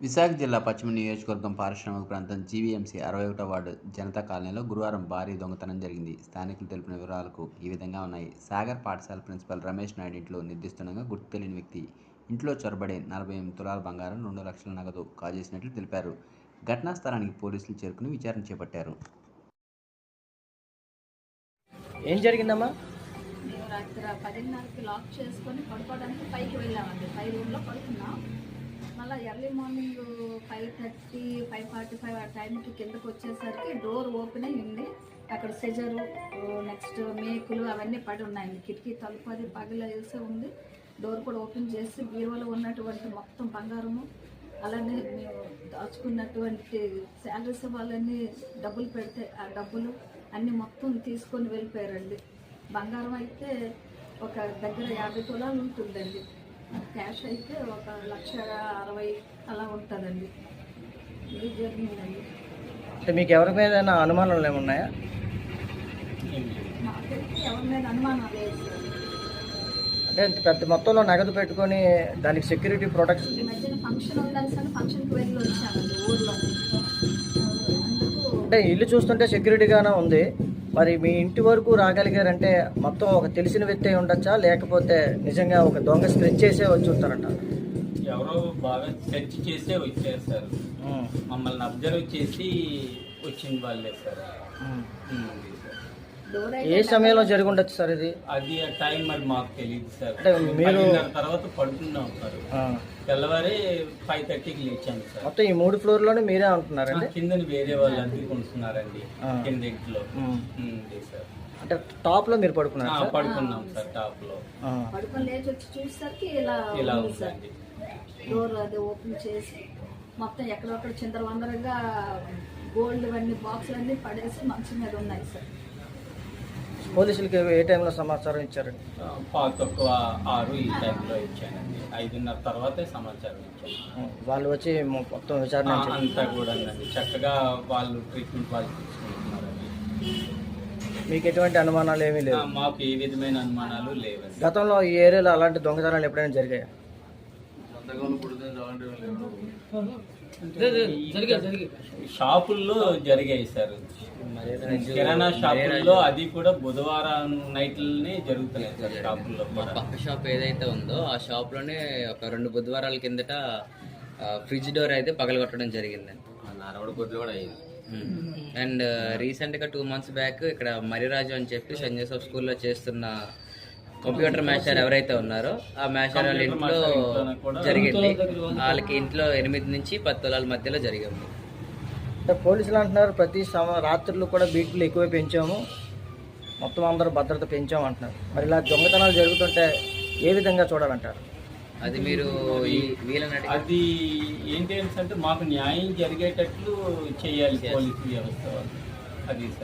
విశాఖ జిల్లా పశ్చిమ నియోజకవర్గం పారిశ్రామిక ప్రాంతం జీవీఎంసీ 61వ వార్డు జనతా కాలనీలో గురువారం భారీ దొంగతనం జరిగింది. స్థానికులు తెలిపిన వివరాలకు ఈ విధంగా ఉన్నాయి. సాగర్ పాఠశాల ప్రిన్సిపల్ రమేష్ నాయుడు ఇంట్లో నిర్దిష్టంగా గుర్తు తెలియని వ్యక్తి ఇంట్లో చొరబడి 48 తులాల బంగారం, 2 లక్షల నగదు కాజేసినట్లు తెలిపారు. ఘటనా స్థలానికి పోలీసులు చేరుకుని విచారణ చేపట్టారు. ఏం జరిగిందమ్మా? మేము రాత్రి 10:30కి లాక్ చేసుకొని పడుకోవడానికి పైకి వెళ్ళామండి. పై రూమ్లో పడుకున్నాం. మళ్ళీ ఎర్లీ మార్నింగ్ 5:30, 5:45 ఆ టైంకి కిందకు వచ్చేసరికి డోర్ ఓపెన్ అయ్యింది. అక్కడ సెజరు, నెక్స్ట్ మేకులు అవన్నీ పడి ఉన్నాయండి. కిటికీ తలుపు అది పగిలేసి ఉంది. డోర్ కూడా ఓపెన్ చేసి బీరువాలో ఉన్నటువంటి మొత్తం బంగారము, అలానే మేము దాచుకున్నటువంటి శాలరీస్ వాళ్ళని డబ్బులు పెడితే ఆ డబ్బులు అన్నీ మొత్తం తీసుకొని వెళ్ళిపోయారండి. బంగారం అయితే ఒక దగ్గర 50 తులాలు ఉంటుందండి. క్యాష్ అయితే 1,60,000 అలా ఉంటుందండి. ఇది జరిగిందండి. అంటే మీకు ఎవరి మీద అనుమానాలు ఏమున్నాయా? మాకైతే ఎవరి మీద అనుమానం లేదు సార్. అంటే ఇంత పెద్ద మొత్తంలో నగదు పెట్టుకొని దానికి సెక్యూరిటీ ప్రొటెక్షన్. ఈ మధ్యన ఫంక్షన్ ఉందని సార్ ఫంక్షన్కి వెళ్ళి వచ్చామండి ఊర్లో. అందుకు అంటే ఇల్లు చూస్తుంటే సెక్యూరిటీగానే ఉంది. మరి మీ ఇంటి వరకు రాగలిగారంటే మొత్తం ఒక తెలిసిన వ్యక్తి అయి ఉండొచ్చా, లేకపోతే నిజంగా ఒక దొంగ స్కెచ్ చేసే వచ్చి ఉంటారంట? ఎవరో బాగా సెర్చ్ చేసే వచ్చారు సార్. మమ్మల్ని అబ్జర్వ్ చేసి వచ్చిన వాళ్ళే సార్. డోర్ ఏ సమయంలో జరిగి ఉండొచ్చు సార్ ఇది? అది ఆ టైం మరి మాకు తెలియదు సార్. అంటే మీరు 10:30 తర్వాత పడుకున్నాం సార్. తెల్లవారి 5:30కి లేచాను సార్. మొత్తం ఈ 3 ఫ్లోర్లోనే మీరే ఉంటున్నారండి? కిందని వేరే వాళ్ళు అందుకుంటున్నారండి కింద ఇంట్లో సార్. అంటే టాప్ లో మీరు పడుకున్నారు సార్? పడుకున్నాం సార్ టాప్ లో. పడుకొని లేచి వచ్చి చూసేసరికి ఇలా ఉంది సార్. ఉందండి. డోర్ అది ఓపెన్ చేసి మొత్తం ఎక్కడొక్కడ చిందరవందరగా గోల్డ్ అన్ని బాక్సులు అన్నీ పడేసి మంచం మీద ఉన్నాయి సార్. పోలీసులకి ఏ టైంలో సమాచారం ఇచ్చారండి? 5:06 ఈ టైంలో ఇచ్చానండి. 5:30 తర్వాతే సమాచారం ఇచ్చాను. వాళ్ళు వచ్చి మొత్తం విచారణ అంతా కూడా చక్కగా వాళ్ళు ట్రీట్మెంట్ వాళ్ళు తీసుకుంటున్నారండి. మీకు ఎటువంటి అనుమానాలు ఏమీ లేవు? మాకు ఏ విధమైన అనుమానాలు లేవండి. గతంలో ఈ ఏరియాలో అలాంటి దొంగతనాలు ఎప్పుడైనా జరిగాయా? షాపుల్లో జరిగాయి సార్. కిరాణా షాపుల్లో అది కూడా బుధవారం నైట్లనే జరుగుతున్నాయి సార్. షాపుల్లో పక్క షాప్ ఏదైతే ఉందో ఆ షాప్ లోనే ఒక 2 బుధవారాల కిందట ఫ్రిడ్జ్ డోర్ అయితే పగలగొట్టడం జరిగింది. అండ్ రీసెంట్ గా 2 months బ్యాక్ ఇక్కడ మరిరాజు అని చెప్పి సెయింట్ జోసెఫ్ స్కూల్లో చేస్తున్న కంప్యూటర్ మాస్టర్ ఎవరైతే ఉన్నారో ఆ మాస్టర్ వాళ్ళ ఇంట్లో జరిగింది. వాళ్ళకి ఇంట్లో 8 నుంచి 10 తులాల మధ్యలో జరిగింది. అంటే పోలీసులు అంటున్నారు ప్రతి రాత్రులు కూడా బీట్లు ఎక్కువ పెంచాము, మొత్తం అందరూ భద్రత పెంచాము అంటున్నారు. మరి ఇలా దొంగతనాలు జరుగుతుంటే ఏ విధంగా చూడాలంటారు? అది మీరు వీళ్ళని అది ఏంటి అంటే మాకు న్యాయం జరిగేటట్లు చేయాలి పోలీసు వ్యవస్థ. అది సార్.